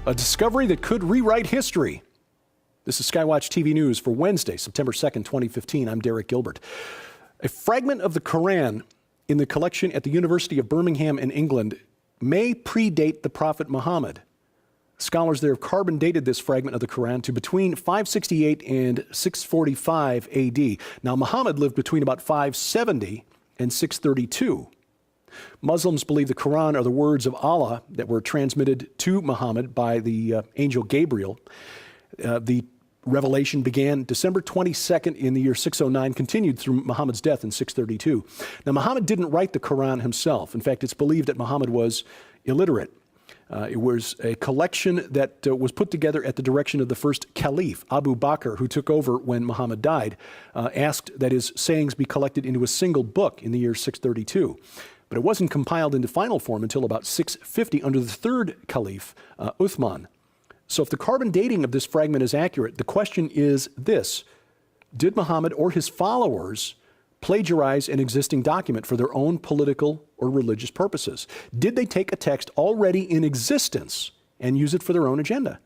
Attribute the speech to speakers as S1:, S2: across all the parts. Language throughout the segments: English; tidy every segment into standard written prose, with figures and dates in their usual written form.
S1: A discovery that could rewrite history. This is SkyWatchTV News for Wednesday, September 2nd, 2015. I'm Derek Gilbert. A fragment of the Koran in the collection at the University of Birmingham in England may predate the Prophet Muhammad. Scholars there have carbon dated this fragment of the Koran to between 568 and 645 AD. Now, Muhammad lived between about 570 and 632. Muslims believe the Quran are the words of Allah that were transmitted to Muhammad by the angel Gabriel. The revelation began December 22nd in the year 609, continued through Muhammad's death in 632. Now, Muhammad didn't write the Quran himself. In fact, it's believed that Muhammad was illiterate. It was a collection that was put together at the direction of the first caliph, Abu Bakr, who took over when Muhammad died, asked that his sayings be collected into a single book in the year 632. But it wasn't compiled into final form until about 650 under the third caliph, Uthman. So if the carbon dating of this fragment is accurate, the question is this: did Muhammad or his followers plagiarize an existing document for their own political or religious purposes? Did they take a text already in existence and use it for their own agenda?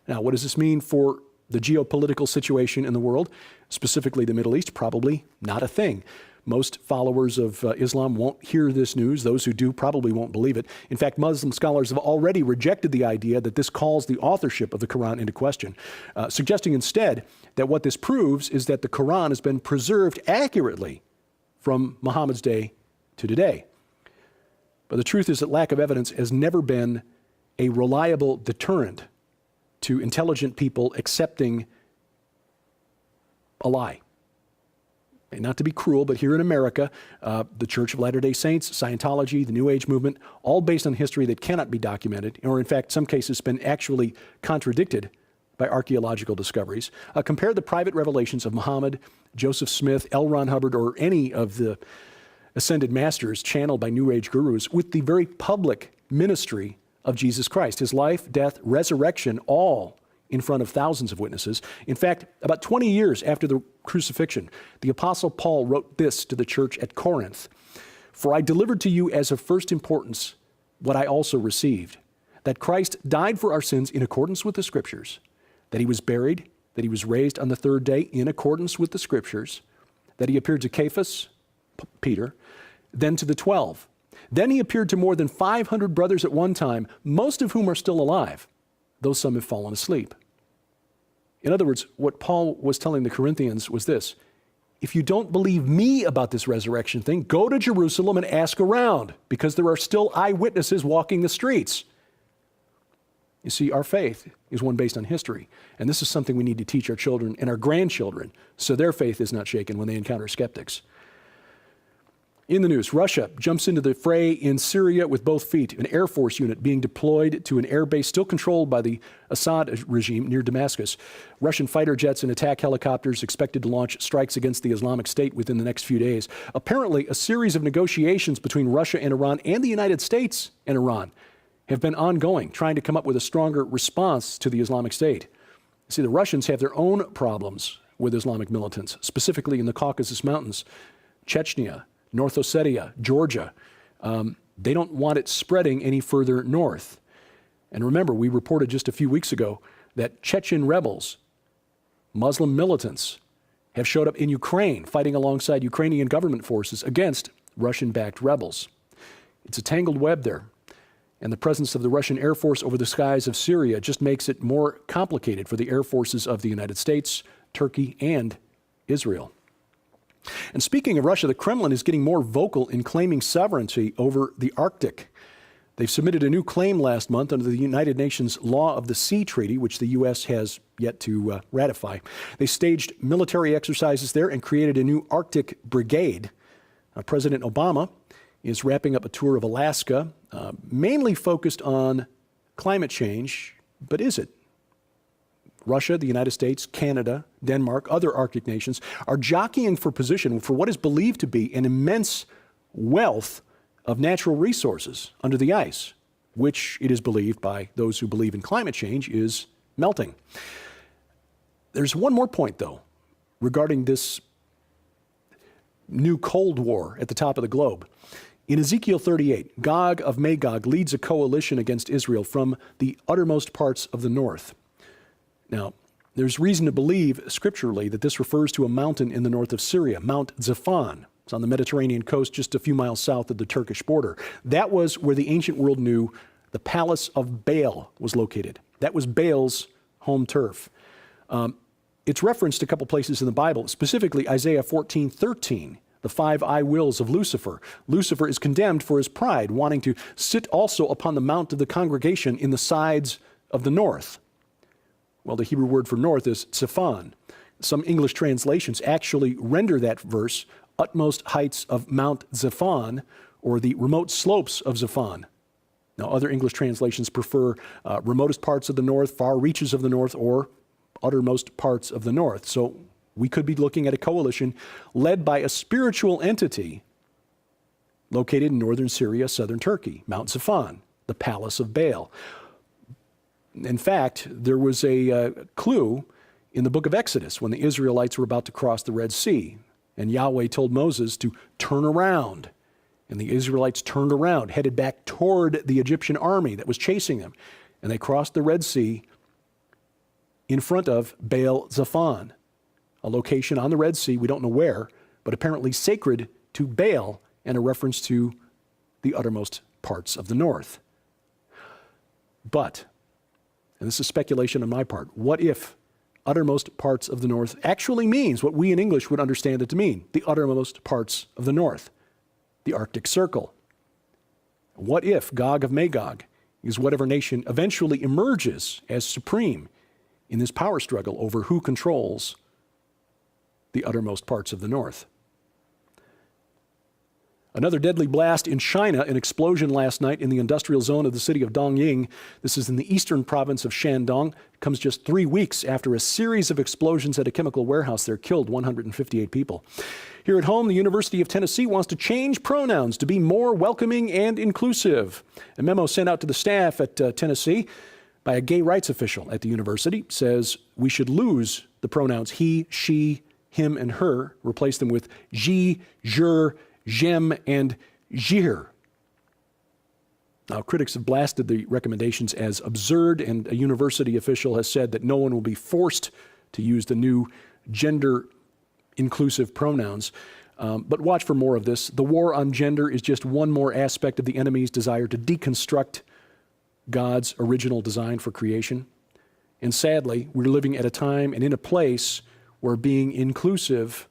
S1: Now, what does this mean for the geopolitical situation in the world, specifically the Middle East? Probably not a thing. Most followers of Islam won't hear this news. Those who do probably won't believe it. In fact, Muslim scholars have already rejected the idea that this calls the authorship of the Quran into question, suggesting instead that what this proves is that the Quran has been preserved accurately from Muhammad's day to today. But the truth is that lack of evidence has never been a reliable deterrent to intelligent people accepting a lie. And not to be cruel, but here in America, the Church of Latter-day Saints, Scientology, the New Age movement, all based on history that cannot be documented, or in fact, some cases been actually contradicted by archaeological discoveries. Compare the private revelations of Muhammad, Joseph Smith, L. Ron Hubbard, or any of the ascended masters channeled by New Age gurus with the very public ministry of Jesus Christ, his life, death, resurrection, all in front of thousands of witnesses. In fact, about 20 years after the crucifixion, the Apostle Paul wrote this to the church at Corinth: "For I delivered to you as of first importance what I also received, that Christ died for our sins in accordance with the Scriptures, that he was buried, that he was raised on the third day in accordance with the Scriptures, that he appeared to Cephas, Peter, then to the 12. Then he appeared to more than 500 brothers at one time, most of whom are still alive, though some have fallen asleep." In other words, what Paul was telling the Corinthians was this: if you don't believe me about this resurrection thing, go to Jerusalem and ask around, because there are still eyewitnesses walking the streets. You see, our faith is one based on history, and this is something we need to teach our children and our grandchildren so their faith is not shaken when they encounter skeptics. In the news, Russia jumps into the fray in Syria with both feet. An Air Force unit being deployed to an air base still controlled by the Assad regime near Damascus. Russian fighter jets and attack helicopters expected to launch strikes against the Islamic State within the next few days. Apparently, a series of negotiations between Russia and Iran and the United States and Iran have been ongoing, trying to come up with a stronger response to the Islamic State. See, the Russians have their own problems with Islamic militants, specifically in the Caucasus Mountains, Chechnya, North Ossetia, Georgia. They don't want it spreading any further north. And remember, we reported just a few weeks ago that Chechen rebels, Muslim militants, have showed up in Ukraine, fighting alongside Ukrainian government forces against Russian-backed rebels. It's a tangled web there. And the presence of the Russian Air Force over the skies of Syria just makes it more complicated for the air forces of the United States, Turkey, and Israel. And speaking of Russia, the Kremlin is getting more vocal in claiming sovereignty over the Arctic. They've submitted a new claim last month under the United Nations Law of the Sea Treaty, which the U.S. has yet to ratify. They staged military exercises there and created a new Arctic brigade. President Obama is wrapping up a tour of Alaska, mainly focused on climate change, but is it? Russia, the United States, Canada, Denmark, other Arctic nations are jockeying for position for what is believed to be an immense wealth of natural resources under the ice, which it is believed by those who believe in climate change is melting. There's one more point, though, regarding this new Cold War at the top of the globe. In Ezekiel 38, Gog of Magog leads a coalition against Israel from the uttermost parts of the north. Now, there's reason to believe scripturally that this refers to a mountain in the north of Syria, Mount Zaphon. It's on the Mediterranean coast just a few miles south of the Turkish border. That was where the ancient world knew the palace of Baal was located. That was Baal's home turf. It's referenced a couple places in the Bible, specifically Isaiah 14:13, the 5 I wills of Lucifer. Lucifer is condemned for his pride, wanting to sit also upon the mount of the congregation in the sides of the north. Well, the Hebrew word for north is Zaphon. Some English translations actually render that verse, utmost heights of Mount Zaphon, or the remote slopes of Zaphon. Now, other English translations prefer remotest parts of the north, far reaches of the north, or uttermost parts of the north. So we could be looking at a coalition led by a spiritual entity located in northern Syria, southern Turkey, Mount Zaphon, the palace of Baal. In fact, there was a clue in the book of Exodus when the Israelites were about to cross the Red Sea, and Yahweh told Moses to turn around. And the Israelites turned around, headed back toward the Egyptian army that was chasing them. And they crossed the Red Sea in front of Baal Zaphon, a location on the Red Sea, we don't know where, but apparently sacred to Baal and a reference to the uttermost parts of the north. But, and this is speculation on my part, what if uttermost parts of the north actually means what we in English would understand it to mean, the uttermost parts of the north, the Arctic Circle? What if Gog of Magog is whatever nation eventually emerges as supreme in this power struggle over who controls the uttermost parts of the north? Another deadly blast in China, an explosion last night in the industrial zone of the city of Dongying. This is in the eastern province of Shandong. It comes just 3 weeks after a series of explosions at a chemical warehouse there killed 158 people. Here at home, the University of Tennessee wants to change pronouns to be more welcoming and inclusive. A memo sent out to the staff at Tennessee by a gay rights official at the university says we should lose the pronouns he, she, him, and her, replace them with je, je, jem, and jir. Now, critics have blasted the recommendations as absurd, and a university official has said that no one will be forced to use the new gender-inclusive pronouns. But watch for more of this. The war on gender is just one more aspect of the enemy's desire to deconstruct God's original design for creation. And sadly, we're living at a time and in a place where being inclusive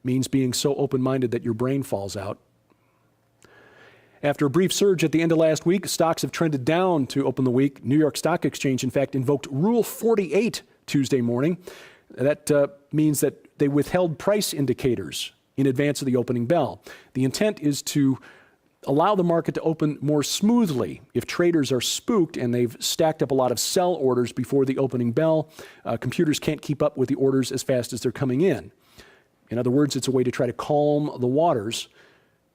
S1: means being so open-minded that your brain falls out. After a brief surge at the end of last week, stocks have trended down to open the week. New York Stock Exchange, in fact, invoked Rule 48 Tuesday morning. That means that they withheld price indicators in advance of the opening bell. The intent is to allow the market to open more smoothly. If traders are spooked and they've stacked up a lot of sell orders before the opening bell, computers can't keep up with the orders as fast as they're coming in. In other words, it's a way to try to calm the waters.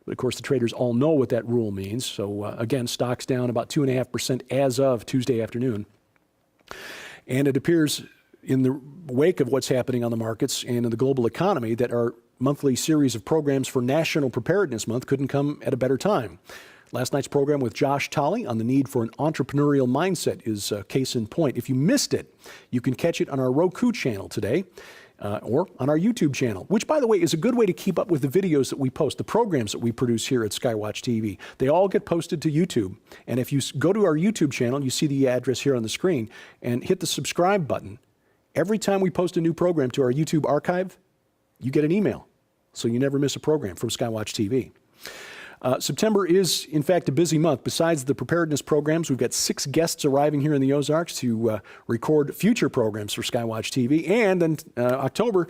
S1: But of course, the traders all know what that rule means. So again, stocks down about 2.5% as of Tuesday afternoon. And it appears in the wake of what's happening on the markets and in the global economy that our monthly series of programs for National Preparedness Month couldn't come at a better time. Last night's program with Josh Tolley on the need for an entrepreneurial mindset is a case in point. If you missed it, you can catch it on our Roku channel today. Or on our YouTube channel, which, by the way, is a good way to keep up with the videos that we post, the programs that we produce here at SkyWatch TV. They all get posted to YouTube. And if you go to our YouTube channel, you see the address here on the screen, and hit the subscribe button. Every time we post a new program to our YouTube archive, you get an email, so you never miss a program from SkyWatch TV. September is, in fact, a busy month. Besides the preparedness programs, we've got 6 guests arriving here in the Ozarks to record future programs for SkyWatch TV. And in October,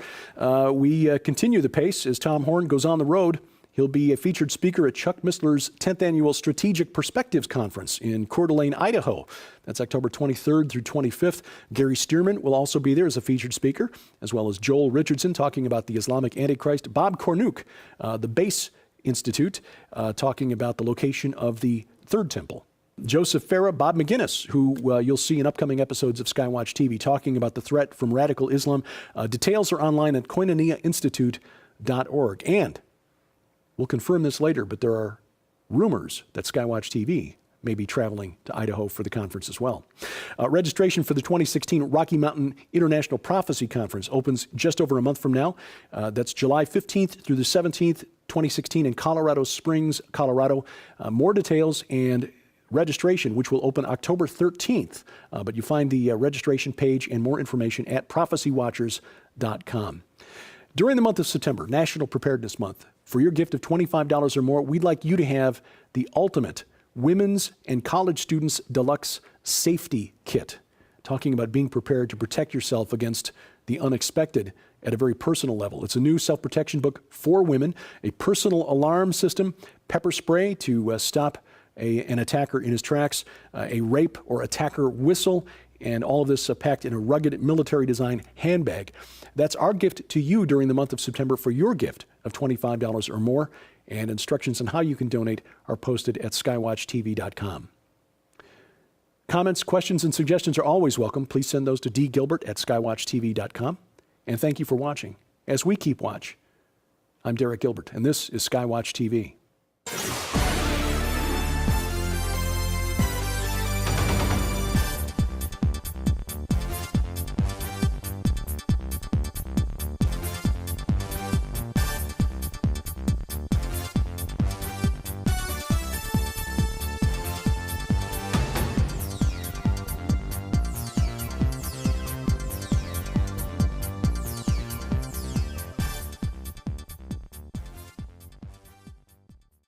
S1: we continue the pace as Tom Horn goes on the road. He'll be a featured speaker at Chuck Missler's 10th Annual Strategic Perspectives Conference in Coeur d'Alene, Idaho. That's October 23rd through 25th. Gary Stearman will also be there as a featured speaker, as well as Joel Richardson talking about the Islamic Antichrist, Bob Cornuke, the Base Institute, talking about the location of the Third Temple. Joseph Farah, Bob McGinnis, who you'll see in upcoming episodes of SkyWatch TV, talking about the threat from radical Islam. Details are online at koinoniainstitute.org. And we'll confirm this later, but there are rumors that SkyWatch TV may be traveling to Idaho for the conference as well. Registration for the 2016 Rocky Mountain International Prophecy Conference opens just over a month from now. That's July 15th through the 17th, 2016 in Colorado Springs, Colorado. More details and registration, which will open October 13th. But you find the registration page and more information at prophecywatchers.com. During the month of September, National Preparedness Month, for your gift of $25 or more, we'd like you to have the ultimate Women's and College Students Deluxe Safety Kit, talking about being prepared to protect yourself against the unexpected at a very personal level. It's a new self-protection book for women, a personal alarm system, pepper spray to stop an attacker in his tracks, a rape or attacker whistle, and all of this packed in a rugged military design handbag. That's our gift to you during the month of September for your gift of $25 or more. And instructions on how you can donate are posted at skywatchtv.com. Comments, questions, and suggestions are always welcome. Please send those to dgilbert@skywatchtv.com. And thank you for watching. As we keep watch, I'm Derek Gilbert, and this is SkyWatch TV.